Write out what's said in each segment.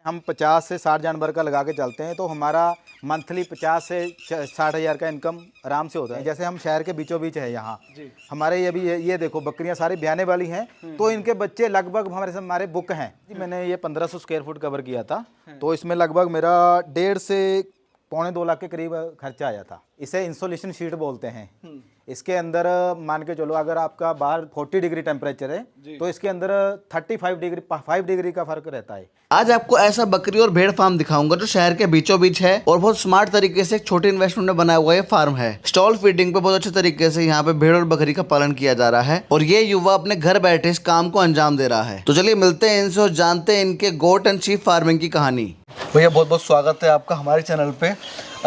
हम 50 से 60 जानवर का लगा के चलते हैं तो हमारा मंथली 50 से 60 हज़ार का इनकम आराम से होता है। जैसे हम शहर के बीचों बीच है यहाँ हमारे ये देखो बकरियाँ सारी ब्याने वाली हैं, तो इनके बच्चे लगभग हमारे बुक हैं। मैंने ये 1500 स्क्वायर फुट कवर किया था, तो इसमें लगभग मेरा 1.5 से पौने 2 लाख के करीब खर्चा आया था। इसे इंसुलेशन शीट बोलते हैं। इसके अंदर मान के चलो अगर आपका बाहर 40 डिग्री टेम्परेचर है तो इसके अंदर 5 डिग्री का फर्क रहता है। आज आपको ऐसा बकरी और भेड़ फार्म दिखाऊंगा जो शहर के बीचों बीच है और बहुत स्मार्ट तरीके से एक छोटे इन्वेस्टमेंट में बनाया हुआ ये फार्म है। स्टॉल फीडिंग पे बहुत अच्छे तरीके से यहाँ पे भेड़ और बकरी का पालन किया जा रहा है और ये युवा अपने घर बैठे इस काम को अंजाम दे रहा है। तो चलिए मिलते हैं इनसे और जानते हैं इनके गोट एंड शीप फार्मिंग की कहानी। भैया बहुत बहुत स्वागत है आपका हमारे चैनल पे।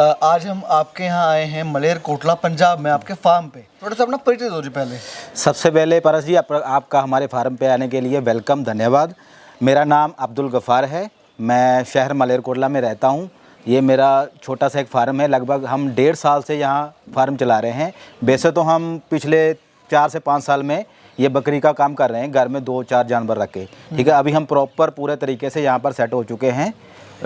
आज हम आपके यहाँ आए हैं मलेरकोटला पंजाब में आपके फार्म पे। थोड़ा सा अपना परिचय दो जी पहले। सबसे पहले परस जी आपका हमारे फार्म पे आने के लिए वेलकम, धन्यवाद। मेरा नाम अब्दुल गफ़ार है, मैं शहर मलेरकोटला में रहता हूँ। ये मेरा छोटा सा एक फार्म है, लगभग हम 1.5 साल से यहाँ फार्म चला रहे हैं। वैसे तो हम पिछले 4 से 5 साल में ये बकरी का काम कर रहे हैं, घर में 2-4 जानवर रख के, ठीक है। अभी हम प्रॉपर पूरे तरीके से यहाँ पर सेट हो चुके हैं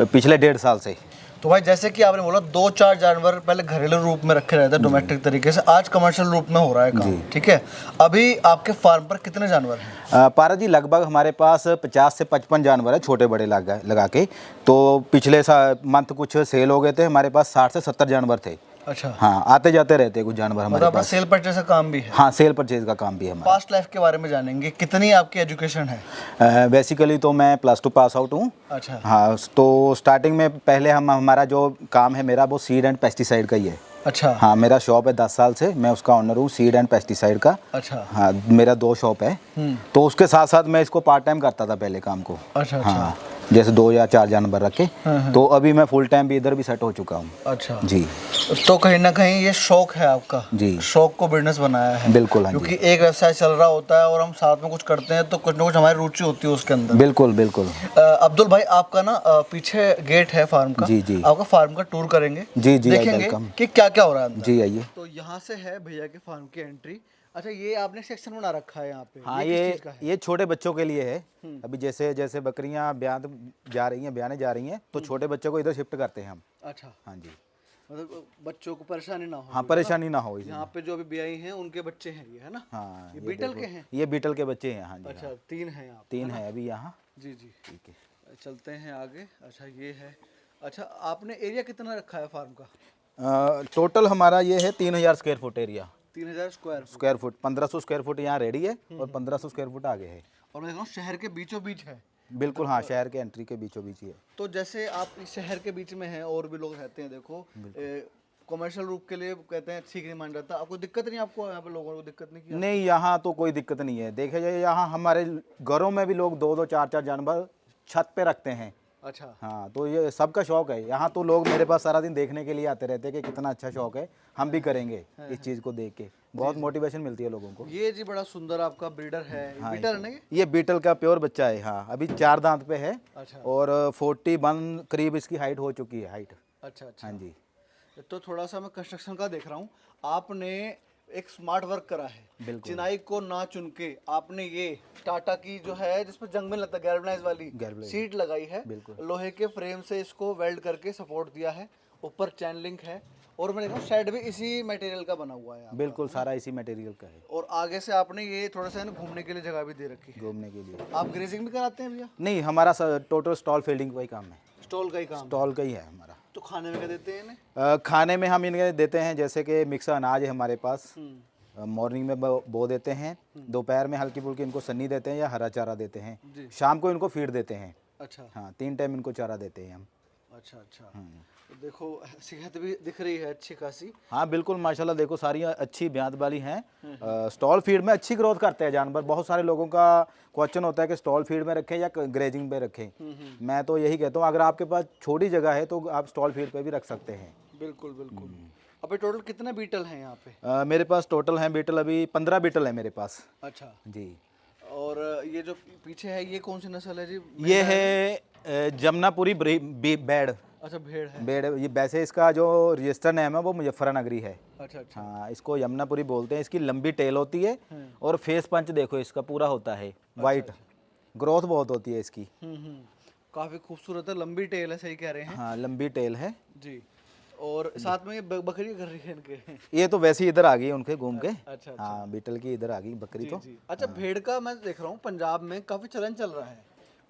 पिछले 1.5 साल से। तो भाई जैसे कि आपने बोला 2-4 जानवर पहले घरेलू रूप में रखे रहते हैं डोमेस्टिक तरीके से, आज कमर्शियल रूप में हो रहा है काम, ठीक है। अभी आपके फार्म पर कितने जानवर हैं? पारा जी लगभग हमारे पास 50 से 55 जानवर है, छोटे बड़े लगा के। तो पिछले मंथ कुछ सेल हो गए थे, हमारे पास 60 से 70 जानवर थे। अच्छा। हाँ, आते जाते रहते हैं कुछ जानवर हमारे पास। सेल परचेज का काम भी है? हाँ, सेल परचेज का काम भी है हमारा। पास्ट लाइफ के बारे में जानेंगे, कितनी आपकी एजुकेशन है? बेसिकली तो मैं +2 पास आउट हूँ। अच्छा। हाँ, तो स्टार्टिंग में पहले हमारा जो काम है मेरा वो सीड एंड पेस्टिसाइड का ही है। अच्छा। हाँ, मेरा शॉप है 10 साल से, मैं उसका ऑनर हूँ सीड एंड पेस्टिसाइड का। अच्छा। हाँ, मेरा 2 शॉप है, तो उसके साथ साथ मैं इसको पार्ट टाइम करता था पहले काम को। अच्छा। हाँ, जैसे 2 या 4 जानवर रखे, तो अभी मैं फुल टाइम भी इधर भी सेट हो चुका हूँ। अच्छा जी। तो कहीं ना कहीं ये शौक है आपका? जी। शौक को बिजनेस बनाया है? बिल्कुल। क्योंकि एक व्यवसाय चल रहा होता है और हम साथ में कुछ करते हैं तो कुछ ना कुछ हमारी रुचि होती है उसके अंदर। बिल्कुल बिल्कुल। अब्दुल भाई आपका ना पीछे गेट है फार्म का। जी जी। आपका फार्म का टूर करेंगे। जी जी, देखेंगे कि क्या क्या हो रहा है। जी आइए। तो यहाँ से है भैया के फार्म की एंट्री। अच्छा, ये आपने सेक्शन बना रखा है यहाँ पे? हाँ, ये छोटे बच्चों के लिए है। अभी जैसे जैसे बकरियां ब्याने जा रही हैं तो छोटे बच्चों को इधर शिफ्ट करते हैं हम। अच्छा। हाँ जी, मतलब बच्चों को परेशानी ना हो। हाँ, परेशानी ना हो। यहाँ पे जो अभी ब्याई हैं उनके बच्चे हैं ये, है ना? हाँ, ये बीटल के हैं? ये बीटल के बच्चे हैं। हाँ जी। अच्छा, 3 हैं यहाँ? 3 है अभी यहाँ। जी जी, ठीक है, चलते हैं आगे। अच्छा, ये है। अच्छा, आपने एरिया कितना रखा है फार्म का? टोटल हमारा ये है 3000 square foot area. 3000 square foot 1500 square foot यहाँ रेडी है और 1500 स्क्वायर फुट आगे है। और मैं देख रहा हूँ शहर के बीचों बीच है। बिल्कुल, हाँ, शहर के एंट्री के बीचों बीच ही है। तो जैसे आप इस शहर के बीच में हैं और भी लोग रहते हैं, देखो कमर्शियल रूप के लिए कहते हैं ठीक नहीं मान जाता, आपको दिक्कत नहीं? आपको यहाँ पे लोगों को दिक्कत नहीं? नहीं, यहाँ तो कोई दिक्कत नहीं है। देखे जाए यहाँ हमारे घरों में भी लोग 2-2, 4-4 जानवर छत पे रखते हैं। अच्छा। हाँ, तो ये सबका शौक है। यहाँ तो लोग मेरे पास सारा दिन देखने के लिए आते रहते हैं कि कितना अच्छा शौक है, हम भी करेंगे। इस चीज़ को देख के बहुत मोटिवेशन मिलती है लोगों को। ये जी बड़ा सुंदर आपका ब्रीडर है। हाँ, बीटल है ना ये बीटल का प्योर बच्चा है। हाँ, अभी 4 दांत पे है। अच्छा। और 41 करीब इसकी हाइट हो चुकी है। हाइट। अच्छा अच्छा। हाँ जी। तो थोड़ा सा मैं कंस्ट्रक्शन का देख रहा हूँ, आपने एक स्मार्ट वर्क करा है। बिल्कुल। चिनाई को ना चुन के आपने ये टाटा की जो है जिसपे जंग में लगता है गैल्वेनाइज वाली सीट लगाई है। बिल्कुल। लोहे के फ्रेम से इसको वेल्ड करके सपोर्ट दिया है, ऊपर चैन लिंक है और मैं देखा शेड भी इसी मटेरियल का बना हुआ है। बिल्कुल, सारा इसी मटेरियल का है। और आगे से आपने ये थोड़ा सा घूमने के लिए जगह भी दे रखी है। घूमने के लिए। आप ग्रेजिंग भी कराते हैं भैया? नहीं, हमारा टोटल स्टॉल फील्डिंग का ही काम है। स्टॉल का ही काम? स्टॉल का ही है हमारा। तो खाने में क्या देते हैं इन्हें? खाने में हम इन्हें देते हैं जैसे कि मिक्स अनाज है हमारे पास। मॉर्निंग में बो देते हैं, दोपहर में हल्की फुल्की इनको सन्नी देते हैं या हरा चारा देते हैं, शाम को इनको फीड देते हैं। अच्छा। हाँ, 3 टाइम इनको चारा देते हैं हम। अच्छा अच्छा। तो देखो सेहत भी दिख रही है अच्छी खासी। हाँ बिल्कुल, माशाल्लाह। देखो सारी अच्छी ब्यात वाली हैं। स्टॉल फीड में अच्छी ग्रोथ करते हैं जानवर। बहुत सारे लोगों का क्वेश्चन होता है कि स्टॉल फीड में रखें या ग्रेजिंग पे रखें। मैं तो यही कहता हूँ, अगर आपके पास छोटी जगह है तो आप स्टॉल फीड पे भी रख सकते हैं। बिल्कुल बिल्कुल। अभी टोटल कितने बीटल हैं यहाँ पे? मेरे पास टोटल हैं बीटल अभी 15 बीटल है मेरे पास। अच्छा जी। और ये जो पीछे है ये कौन सी नस्ल है जी? ये है जमुनापुरी बैड। अच्छा, भेड़ है। बेड। ये वैसे इसका जो रजिस्टर नेम है वो मुजफ्फरनगरी है। अच्छा अच्छा। हाँ, इसको यमुनापुरी बोलते हैं। इसकी लंबी टेल होती है और फेस पंच देखो इसका पूरा होता है वाइट। ग्रोथ बहुत होती है इसकी। काफी खूबसूरत है, लंबी टेल है, सही कह रहे हैं हाँ लंबी टेल है जी। और साथ में ये बकरी कर रही है इनके ये तो वैसे ही इधर आ गई है उनके घूम के। अच्छा हाँ बीटल की इधर आ गई बकरी तो। जी। अच्छा, भेड़ का मैं देख रहा हूँ पंजाब में काफी चलन चल रहा है,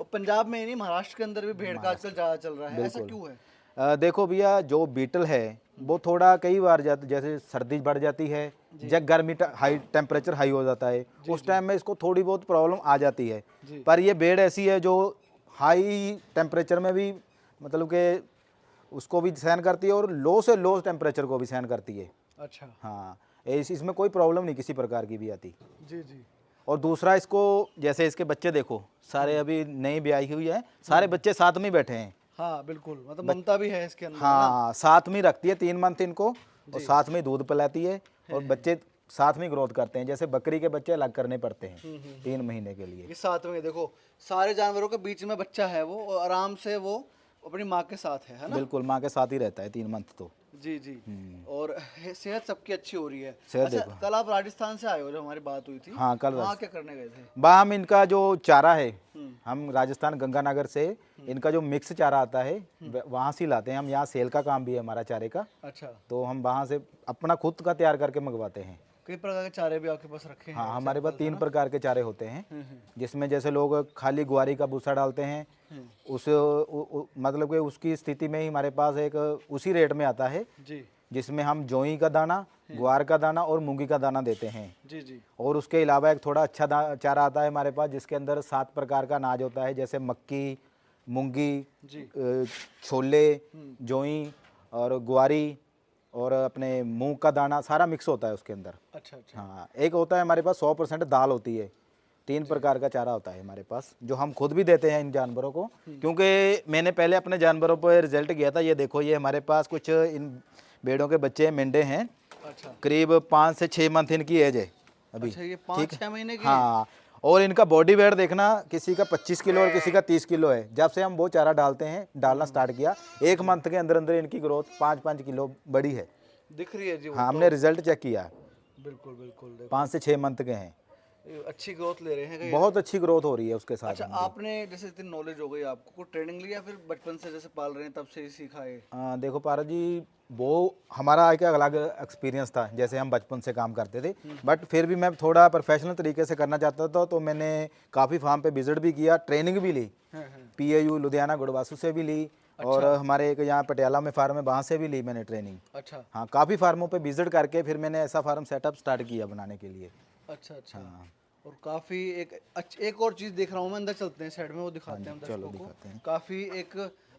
और पंजाब में ही नहीं, महाराष्ट्र के अंदर भी भेड़ का आजकल ज्यादा चल रहा है, ऐसा क्यों है? देखो भैया जो बीटल है वो थोड़ा कई बार जैसे सर्दी बढ़ जाती है, जब गर्मी हाई टेम्परेचर हाई हो जाता है, उस टाइम में इसको थोड़ी बहुत प्रॉब्लम आ जाती है। पर ये भेड़ ऐसी है जो हाई टेम्परेचर में भी मतलब कि उसको भी सहन करती है और लो से लो टेम्परेचर को भी सहन करती है। अच्छा। हाँ इसमें कोई प्रॉब्लम नहीं किसी प्रकार की भी आती। जी। और दूसरा इसको जैसे इसके बच्चे देखो सारे अभी नई ब्याही हुई है, सारे बच्चे साथ में बैठे हैं। हाँ बिल्कुल, मतलब ममता भी है इसके अंदर। हाँ साथ में रखती है 3 मंथ इनको, और साथ में दूध पिलाती है, और बच्चे साथ में ग्रोथ करते हैं। जैसे बकरी के बच्चे अलग करने पड़ते हैं 3 महीने के लिए। ये साथ में देखो सारे जानवरों के बीच में बच्चा है वो, और आराम से वो अपनी माँ के साथ है ना? बिल्कुल माँ के साथ ही रहता है 3 मंथ तो। जी। और सेहत सबकी अच्छी हो रही है। सेहत अच्छा, देखो। कल आप राजस्थान से आए हो, जो हमारी बात हुई थी। हाँ कल वहाँ क्या करने गए थे? वहाँ हम इनका जो चारा है, हम राजस्थान गंगानगर से इनका जो मिक्स चारा आता है वहाँ से लाते हैं हम। यहाँ सेल का काम भी है हमारा चारे का, अच्छा। तो हम वहाँ से अपना खुद का तैयार करके मंगवाते हैं। कई प्रकार के चारे भी आपके पास रखे हैं? हाँ हमारे पास 3 प्रकार के चारे होते हैं, जिसमें जैसे लोग खाली ग्वारी का भूसा डालते हैं, मतलब कि उसकी स्थिति में ही हमारे पास एक उसी रेट में आता है जी, जिसमें हम जोई का दाना, ग्वार का दाना और मूंगी का दाना देते हैं। जी। और उसके अलावा एक थोड़ा अच्छा चारा आता है हमारे पास जिसके अंदर 7 प्रकार का अनाज होता है, जैसे मक्की, मूंगी, छोले, जोई और ग्वारी और अपने मूंग का दाना, सारा मिक्स होता है उसके अंदर। अच्छा। हाँ एक होता है हमारे पास 100% दाल होती है। 3 प्रकार का चारा होता है हमारे पास जो हम खुद भी देते हैं इन जानवरों को, क्योंकि मैंने पहले अपने जानवरों पर रिजल्ट किया था। ये देखो ये हमारे पास कुछ इन भेड़ों के बच्चे मेंढे हैं। अच्छा। करीब 5 से 6 मंथ इनकी एज है अभी। अच्छा, ये 5-6 महीने की? हाँ, और इनका बॉडी वेट देखना, किसी का 25 किलो और किसी का 30 किलो है। जब से हम वो चारा डालना स्टार्ट किया, 1 मंथ के अंदर अंदर इनकी ग्रोथ 5-5 किलो बड़ी है, दिख रही है जी। हाँ हमने रिजल्ट चेक किया। बिल्कुल 5 से 6 मंथ के हैं, अच्छी ग्रोथ ले रहे हैं कहीं? बहुत अच्छी ग्रोथ हो रही है उसके साथ। अच्छा, आपने जैसे इतनी नॉलेज हो गई आपको, कोई ट्रेनिंग लिया फिर बचपन से जैसे पाल रहे हैं तब से ही सीखा है? देखो पारा जी, वो हमारा एक अलग एक्सपीरियंस था, जैसे हम बचपन से काम करते थे, बट फिर भी मैं थोड़ा प्रोफेशनल तरीके से करना चाहता था, तो मैंने काफ़ी फार्म पे विजिट भी किया, ट्रेनिंग भी ली। PAU लुधियाना गुड़वासू से भी ली, और हमारे एक यहाँ पटियाला में फार्म है वहाँ से भी ली मैंने ट्रेनिंग। अच्छा। हाँ काफ़ी फार्मों पे विजिट करके फिर मैंने ऐसा फार्म सेटअप स्टार्ट किया बनाने के लिए। अच्छा। और काफी एक और चीज देख रहा हूँ मैं, अंदर चलते हैं साइड में, वो दिखाते हैं हम दर्शकों को। काफी एक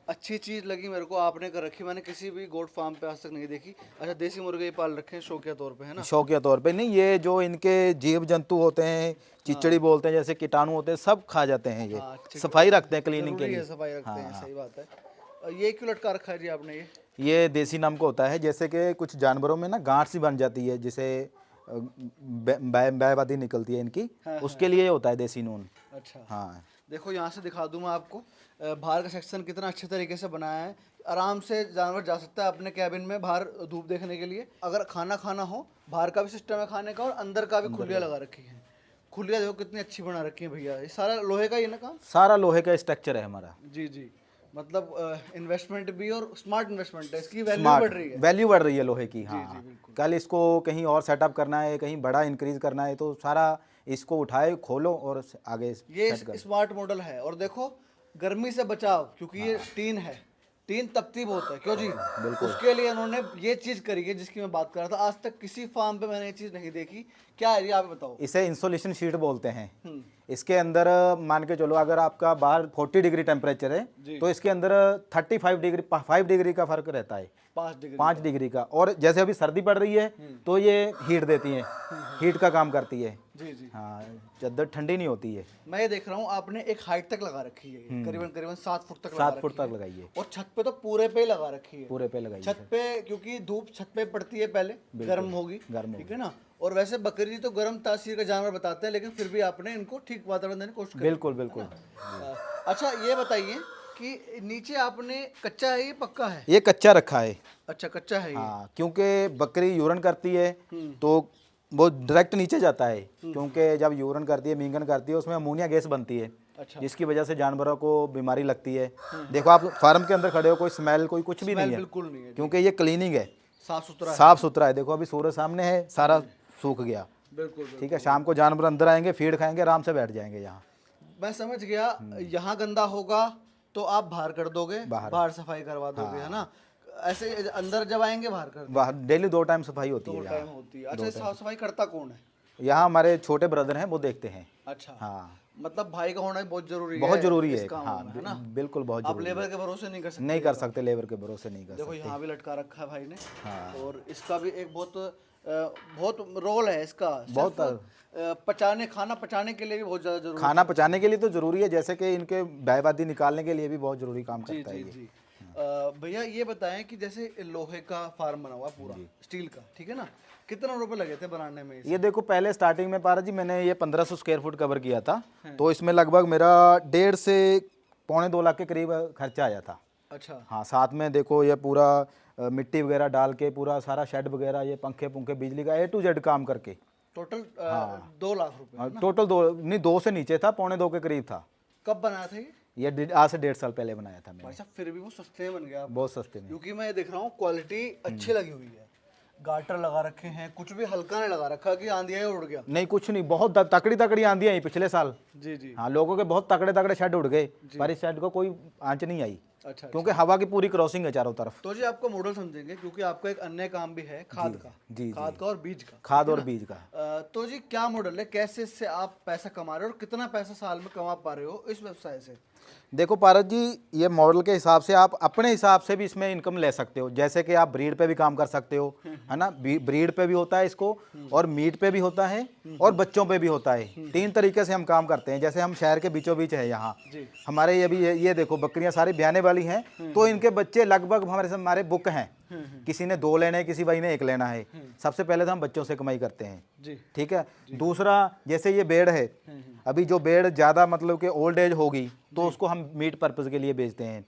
अच्छी चीज लगी मेरे को आपने कर रखी, मैंने किसी भी गोट फार्म पे आज तक नहीं देखी। अच्छा, देसी मुर्गे पाल रखे हैं शौकिया तौर पे, है ना? शौकिया तौर पे नहीं, ये जो इनके जीव जंतु होते हैं, चिचड़ी बोलते हैं, जैसे कीटाणु होते हैं, सब खा जाते हैं। ये सफाई रखते हैं क्लीनिंग के लिए। सफाई रखते हैं, सही बात है। ये क्यों लटका रखा है जी आपने? ये देसी नाम का होता है, जैसे कि कुछ जानवरों में ना गांठ सी बन जाती है, जिसे बैबादी निकलती है इनकी, उसके लिए होता है देसी नून। अच्छा। हाँ देखो यहाँ से दिखा दूँ मैं आपको, बाहर का सेक्शन कितना अच्छे तरीके से बनाया है। आराम से जानवर जा सकता है अपने कैबिन में बाहर धूप देखने के लिए। अगर खाना हो, बाहर का भी सिस्टम है खाने का, और अंदर का भी खुलिया लगा रखी है। खुलिया देखो कितनी अच्छी बना रखी है भैया। ये सारा लोहे का ही है ना काम? सारा लोहे का स्ट्रक्चर है हमारा। जी। मतलब इन्वेस्टमेंट भी, और स्मार्ट इन्वेस्टमेंट है, इसकी वैल्यू बढ़ रही है। वैल्यू बढ़ रही है लोहे की। हाँ बिल्कुल। कल इसको कहीं और सेटअप करना है, कहीं बड़ा इंक्रीज करना है, तो सारा इसको उठाए, खोलो और आगे ये स्मार्ट मॉडल है। और देखो गर्मी से बचाव, क्योंकि ये टीन है, टीन तपती बहुत है, क्यों जी? बिल्कुल। उसके लिए उन्होंने ये चीज करी है जिसकी मैं बात कर रहा था। आज तक किसी फार्म पे मैंने ये चीज नहीं देखी। क्या है ये, आप बताओ? इसे इंसुलेशन शीट बोलते हैं। इसके अंदर मान के चलो, अगर आपका बाहर 40 डिग्री टेम्परेचर है तो इसके अंदर 35 डिग्री 5 डिग्री का फर्क रहता है, 5 डिग्री का। और जैसे अभी सर्दी पड़ रही है तो ये हीट देती है, हीट का काम करती है। जी। हाँ, चादर ठंडी नहीं होती है। मैं ये देख रहा हूँ आपने एक हाइट तक लगा रखी है, करीबन 7 फुट तक 7 फुट तक लगाई है। और छत पे तो पूरे पे लगा रखी है। पूरे पे लगाई है छत पे, क्योंकि धूप छत पे पड़ती है, पहले गर्म होगी, ठीक है ना? और वैसे बकरी तो गर्म तासीर का जानवर बताते हैं, लेकिन फिर भी आपने इनको ठीक वातावरण देने की कोशिश करी। बिल्कुल। अच्छा, ये बताइए कि नीचे आपने कच्चा है, ये पक्का है? ये कच्चा रखा है। अच्छा, कच्चा है ये। हाँ, क्योंकि बकरी यूरन करती है तो वो डायरेक्ट नीचे जाता है, क्योंकि जब यूरन करती है, मींगन करती है, उसमें अमोनिया गैस बनती है। अच्छा। जिसकी वजह से जानवरों को बीमारी लगती है। देखो आप फार्म के अंदर खड़े हो, कोई स्मेल कोई कुछ भी नहीं है, बिल्कुल नहीं है, क्योंकि ये क्लीनिंग है, साफ सुथरा है। देखो अभी सूरज सामने है, सारा सूख गया। बिल्कुल। ठीक है, शाम को जानवर अंदर आएंगे, फीड खाएंगे, आराम से बैठ जाएंगे यहाँ। मैं समझ गया। यहाँ गंदा होगा तो आप बाहर कर दोगे, बाहर सफाई करवा दोगे, है ना? ऐसे अंदर जब आएंगे बाहर कर दोगे। बाहर डेली 2 टाइम सफाई होती है, 2 टाइम होती है। अच्छा, साफ सफाई करता कौन है? यहाँ हमारे छोटे ब्रदर हैं, वो देखते हैं। अच्छा, हाँ, मतलब भाई का होना भी बहुत जरूरी है, बहुत जरूरी है। इस काम हाँ, में, है ना? बिल्कुल बहुत आप जरूरी लेबर के भरोसे नहीं कर सकते। नहीं कर सकते, लेबर के भरोसे नहीं कर देखो सकते। यहाँ भी लटका रखा है भाई ने। हाँ। और इसका भी एक बहुत रोल है इसका। बहुत खाना पचाने के लिए भी बहुत ज्यादा जरूरी खाना पचाने के लिए तो जरूरी है, जैसे कि इनके बैबादी निकालने के लिए भी बहुत जरूरी काम करता है ये। जी। भैया ये बताएं कि जैसे लोहे का फार्म बना हुआ पूरा, स्टील का, ठीक है ना? कितना रुपए लगे थे बनाने में? ये देखो पहले स्टार्टिंग में पारा जी मैंने ये 1500 स्क्वायर फुट कवर किया था, तो इसमें लगभग मेरा 1.5 से पौने 2 लाख के करीब खर्चा आया था। अच्छा। हाँ, साथ में देखो ये पूरा मिट्टी वगैरह डाल के पूरा सारा शेड वगैरह, ये पंखे पुंखे, बिजली का A to Z काम करके टोटल 2 लाख रुपए। टोटल 2 से नीचे था, पौने 2 के करीब था। कब बनाया था ये आज से 1.5 साल पहले बनाया था मैंने। भाई साहब फिर भी वो सस्ते में बन गया, बहुत सस्ते में, क्योंकि मैं ये देख रहा हूँ क्वालिटी अच्छी लगी हुई है। गाटर लगा रखे हैं, कुछ भी हल्का नहीं लगा रखा कि आंधी आई उड़ गया। नहीं कुछ नहीं, बहुत तकड़ी आंधी आई पिछले साल। जी। हाँ, लोगों के बहुत तगड़े शेड उड़ गए, पर इस शेड को कोई आंच नहीं आई। अच्छा। क्योंकि हवा की पूरी क्रॉसिंग है चारों तरफ। तो जी आपको मॉडल समझेंगे, क्योंकि आपका एक अन्य काम भी है खाद का। खाद का और बीज का। खाद और बीज का। तो जी क्या मॉडल है, कैसे इससे आप पैसा कमा रहे हो और कितना पैसा साल में कमा पा रहे हो इस व्यवसाय से? देखो पारस जी, ये मॉडल के हिसाब से आप अपने हिसाब से भी इसमें इनकम ले सकते हो। जैसे कि आप ब्रीड पे भी काम कर सकते हो, है ना? ब्रीड पे भी होता है इसको, और मीट पे भी होता है, और बच्चों पे भी होता है। 3 तरीके से हम काम करते हैं। जैसे हम शहर के बीचों बीच है यहाँ, हमारे ये देखो बकरियां सारी ब्याने वाली हैं, तो इनके बच्चे लगभग हमारे बुक हैं। किसी ने 2 लेने हैं, किसी भाई ने 1 लेना है। सबसे पहले तो हम बच्चों से कमाई करते हैं, ठीक है? दूसरा, जैसे ये बेड़ है, अभी जो बेड़ ज़्यादा मतलब कि ओल्ड एज होगी, तो उसको हम मीट पर्पज़ के लिए बेचते हैं।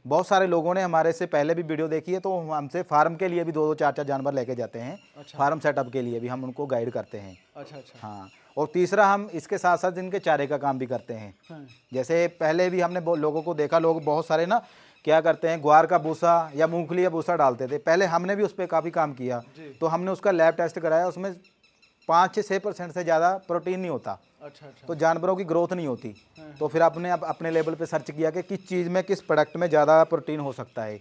बहुत सारे लोगों ने हमारे से पहले भी वीडियो देखी है, तो हमसे फार्म के लिए भी 2-2 4-4 जानवर लेके जाते हैं। फार्म सेटअप के लिए भी हम उनको गाइड करते हैं। अच्छा। हाँ, और तीसरा, हम इसके साथ साथ इनके चारे का काम भी करते हैं। जैसे पहले भी हमने लोगों को देखा, लोग बहुत सारे ना क्या करते हैं, ग्वार का भूसा या मूंगफली या भूसा डालते थे। पहले हमने भी उस पर काफ़ी काम किया, तो हमने उसका लैब टेस्ट कराया, उसमें 5 से 6% से ज़्यादा प्रोटीन नहीं होता। अच्छा। तो जानवरों की ग्रोथ नहीं होती। तो फिर आपने अपने लेवल पे सर्च किया कि किस चीज़ में, किस प्रोडक्ट में ज़्यादा प्रोटीन हो सकता है।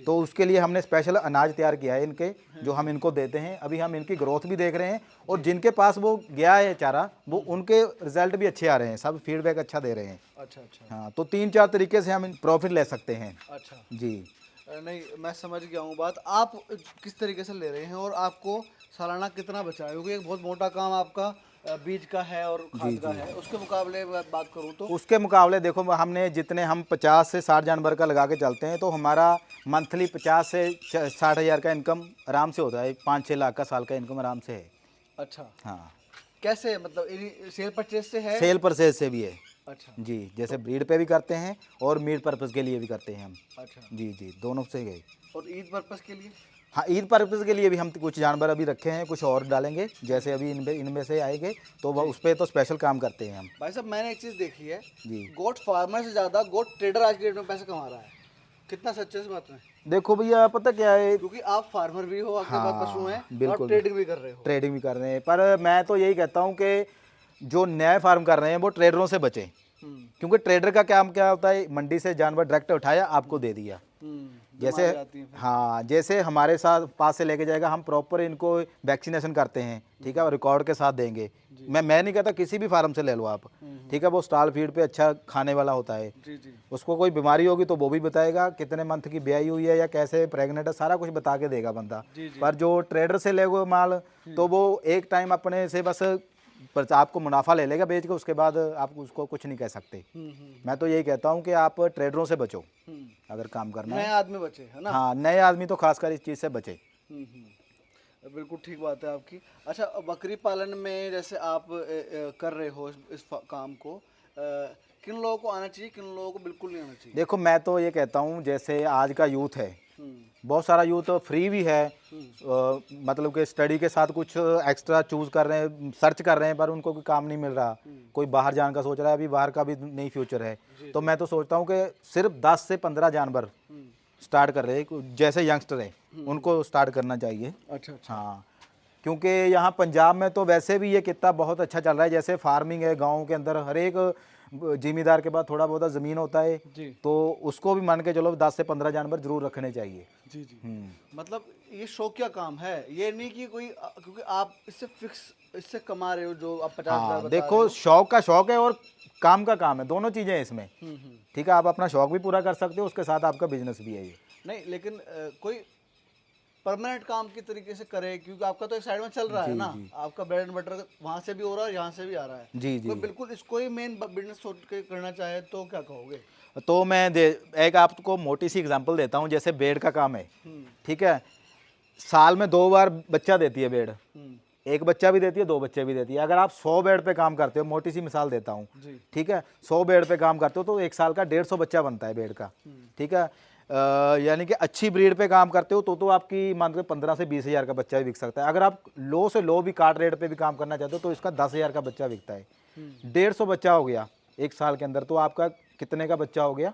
तो उसके लिए हमने स्पेशल अनाज तैयार किया है इनके, जो हम इनको देते हैं। अभी हम इनकी ग्रोथ भी देख रहे हैं, और जिनके पास वो गया है चारा, वो उनके रिजल्ट भी अच्छे आ रहे हैं, सब फीडबैक अच्छा दे रहे हैं। अच्छा। हाँ, तो 3-4 तरीके से हम प्रॉफिट ले सकते हैं। अच्छा जी। नहीं, मैं समझ गया हूँ बात। आप किस तरीके से ले रहे हैं और आपको सालाना कितना बचा है? क्योंकि एक बहुत मोटा काम आपका बीज का है और खाद का है। उसके मुकाबले बात करूँ तो उसके मुकाबले देखो, हम 50 से 60 जानवर का लगा के चलते हैं, तो हमारा मंथली 50 से 60 हज़ार का इनकम आराम से होता है। 5-6 लाख का साल का इनकम आराम से है। अच्छा। हाँ। कैसे, मतलब सेल परचेज से है? सेल परचेज से भी है। अच्छा जी, जैसे ब्रीड पे भी करते हैं और मीट पर्पज़ के लिए भी करते हैं हम। अच्छा। जी, दोनों से गए। और ईद पर्पज़ के लिए? हाँ, ईद पर्पज़ के लिए भी हम कुछ जानवर अभी रखे हैं, कुछ और डालेंगे। जैसे अभी इनमें से आएंगे, तो वह उस पर तो स्पेशल काम करते हैं हम। भाई साहब, मैंने एक चीज़ देखी है जी, गोट फार्मर से ज़्यादा गोट ट्रेडर आज के डेट में पैसे कमा रहा है। कितना सच्चा है इस बात में? देखो भैया, पता क्या है, क्योंकि आप फार्मर भी हो, आपके पास पशु हैं, बिल्कुल, और ट्रेडिंग भी कर रहे हो। ट्रेडिंग भी कर रहे हैं। पर मैं तो यही कहता हूँ कि जो नए फार्म कर रहे हैं वो ट्रेडरों से बचें। क्योंकि ट्रेडर का काम क्या होता है, मंडी से जानवर डायरेक्ट उठाया, आपको दे दिया। जैसे हाँ, जैसे हमारे साथ पास से लेके जाएगा, हम प्रॉपर इनको वैक्सीनेशन करते हैं, ठीक है, और रिकॉर्ड के साथ देंगे। मैं नहीं कहता किसी भी फार्म से ले लो आप, ठीक है, वो स्टॉल फीड पे अच्छा खाने वाला होता है। उसको कोई बीमारी होगी तो वो भी बताएगा, कितने मंथ की ब्याई हुई है या कैसे प्रेग्नेंट है, सारा कुछ बता के देगा बंदा। पर जो ट्रेडर से लेगो माल, तो वो एक टाइम अपने से बस पर आपको मुनाफा ले लेगा बेच के, उसके बाद आप उसको कुछ नहीं कह सकते। मैं तो यही कहता हूँ कि आप ट्रेडरों से बचो अगर काम करना है। नए आदमी बचे, है ना? हाँ, नए आदमी तो खासकर इस चीज़ से बचे। बिल्कुल ठीक बात है आपकी। अच्छा, बकरी पालन में जैसे आप कर रहे हो इस काम को, किन लोगों को आना चाहिए, किन लोगों को बिल्कुल नहीं आना चाहिए? देखो, मैं तो ये कहता हूँ, जैसे आज का यूथ है, बहुत सारा यूथ फ्री भी है, मतलब कि स्टडी के साथ कुछ एक्स्ट्रा चूज कर रहे हैं, सर्च कर रहे हैं, पर उनको कोई काम नहीं मिल रहा। कोई बाहर जाने का सोच रहा है, अभी बाहर का भी नहीं फ्यूचर है। तो मैं तो सोचता हूँ कि सिर्फ 10 से 15 जानवर स्टार्ट कर रहे हैं, जैसे यंगस्टर है उनको स्टार्ट करना चाहिए। अच्छा अच्छा। हाँ, क्योंकि यहाँ पंजाब में तो वैसे भी ये कितना बहुत अच्छा चल रहा है। जैसे फार्मिंग है, गाँव के अंदर हर एक जिम्मेदार के पास थोड़ा बहुत ज़मीन होता है, तो उसको भी मान के चलो 10 से 15 जानवर जरूर रखने चाहिए। जी जी। मतलब ये शौकिया काम है, ये नहीं कि कोई क्योंकि आप इससे कमा रहे हो जो आप 50,000 हाँ, बता देखो, शौक का शौक है और काम का काम है, दोनों चीज़ें हैं इसमें। ठीक है, आप अपना शौक भी पूरा कर सकते हो, उसके साथ आपका बिजनेस भी है ये। नहीं, लेकिन कोई परमानेंट काम की तरीके से करे, क्योंकि आपका तो एक साइड में चल रहा है ना, आपका ब्रेड एंड बटर वहाँ से भी हो रहा है, यहाँ से भी आ रहा है। जी जी। तो बिल्कुल इसको ही मेन बिजनेस सोच के करना चाहे तो क्या कहोगे? तो मैं एक आपको मोटी सी एग्जांपल देता हूँ। जैसे बेड का काम है, ठीक है, साल में 2 बार बच्चा देती है बेड, एक बच्चा भी देती है, 2 बच्चे भी देती है। अगर आप 100 बेड पे काम करते हो, मोटी सी मिसाल देता हूँ, ठीक है, 100 बेड पे काम करते हो तो एक साल का 150 बच्चा बनता है बेड का। ठीक है, यानी कि अच्छी ब्रीड पे काम करते हो तो आपकी मान के 15 से 20 हज़ार का बच्चा भी बिक सकता है। अगर आप लो से लो भी काट रेट पे भी काम करना चाहते हो तो इसका 10,000 का बच्चा बिकता है। 150 बच्चा हो गया एक साल के अंदर, तो आपका कितने का बच्चा हो गया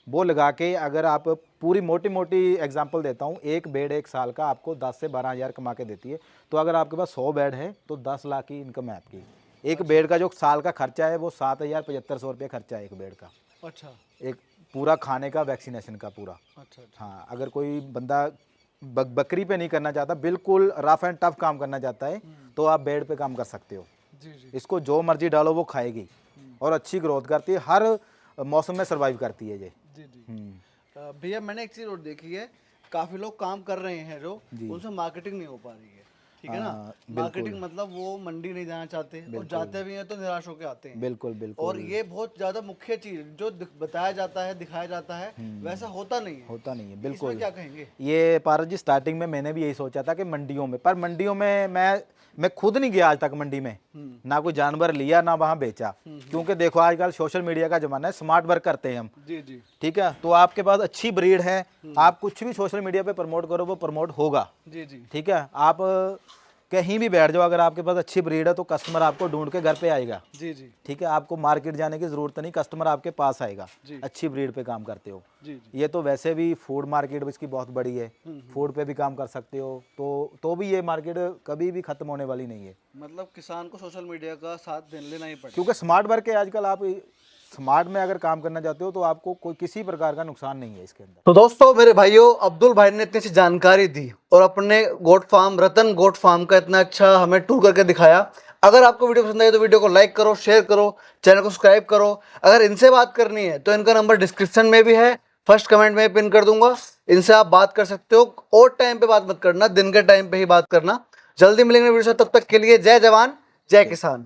वो लगा के, अगर आप पूरी मोटी मोटी एग्जांपल देता हूँ, एक बेड एक साल का आपको 10 से 12 हज़ार कमा के देती है। तो अगर आपके पास 100 बेड है तो 10 लाख की इनकम है आपकी। एक बेड का जो साल का खर्चा है वो 7,075 रुपये खर्चा है एक बेड का। अच्छा। एक पूरा खाने का, वैक्सीनेशन का पूरा। अच्छा। हाँ, अगर कोई बंदा बकरी पे नहीं करना चाहता, बिल्कुल रफ एंड टफ काम करना चाहता है, तो आप बेड पे काम कर सकते हो। इसको जो मर्जी डालो वो खाएगी और अच्छी ग्रोथ करती है, हर मौसम में सर्वाइव करती है ये। भैया मैंने एक चीज़ और देखी है, काफ़ी लोग काम कर रहे हैं जो उनसे मार्केटिंग नहीं हो पा रही है, ठीक है ना। मार्केटिंग मतलब वो मंडी नहीं जाना चाहते, और जाते भी हैं तो निराश होकर आते हैं। बिल्कुल बिल्कुल। और ये बहुत ज़्यादा मुख्य चीज़ जो बताया जाता है, दिखाया जाता है, वैसा होता नहीं है। बिल्कुल। क्या कहेंगे? ये पारस जी, स्टार्टिंग में मैंने भी यही सोचा था कि मंडियों में, पर मंडियों में मैं खुद नहीं गया आज तक मंडी में, ना कोई जानवर लिया ना वहाँ बेचा। क्योंकि देखो आजकल सोशल मीडिया का जमाना है, स्मार्ट वर्क करते हैं हम। जी। ठीक है, तो आपके पास अच्छी ब्रीड है, आप कुछ भी सोशल मीडिया पे प्रमोट करो वो प्रमोट होगा। जी। ठीक है, आप कहीं भी बैठ जाओ, अगर आपके पास अच्छी ब्रीड है तो कस्टमर आपको ढूंढ के घर पे आएगा। जी। ठीक है, आपको मार्केट जाने की जरूरत नहीं, कस्टमर आपके पास आएगा। अच्छी ब्रीड पे काम करते हो। ये तो वैसे भी फूड मार्केट इसकी बहुत बड़ी है, फूड पे भी काम कर सकते हो, तो भी ये मार्केट कभी भी खत्म होने वाली नहीं है। मतलब किसान को सोशल मीडिया का साथ लेना ही पड़ेगा, क्योंकि स्मार्ट वर्क है आजकल। आप स्मार्ट में अगर काम करना चाहते हो तो आपको कोई किसी प्रकार का नुकसान नहीं है इसके अंदर। तो दोस्तों, मेरे भाइयों, अब्दुल भाई ने इतनी अच्छी जानकारी दी और अपने गोट फार्म, रतन गोट फार्म का इतना अच्छा हमें टूर करके दिखाया। अगर आपको वीडियो पसंद आई तो वीडियो को लाइक करो, शेयर करो, चैनल को सब्सक्राइब करो। अगर इनसे बात करनी है तो इनका नंबर डिस्क्रिप्शन में भी है, फर्स्ट कमेंट में पिन कर दूंगा, इनसे आप बात कर सकते हो। और टाइम पे बात मत करना, दिन के टाइम पे ही बात करना। जल्दी मिलेंगे वीडियो से, तब तक के लिए जय जवान जय किसान।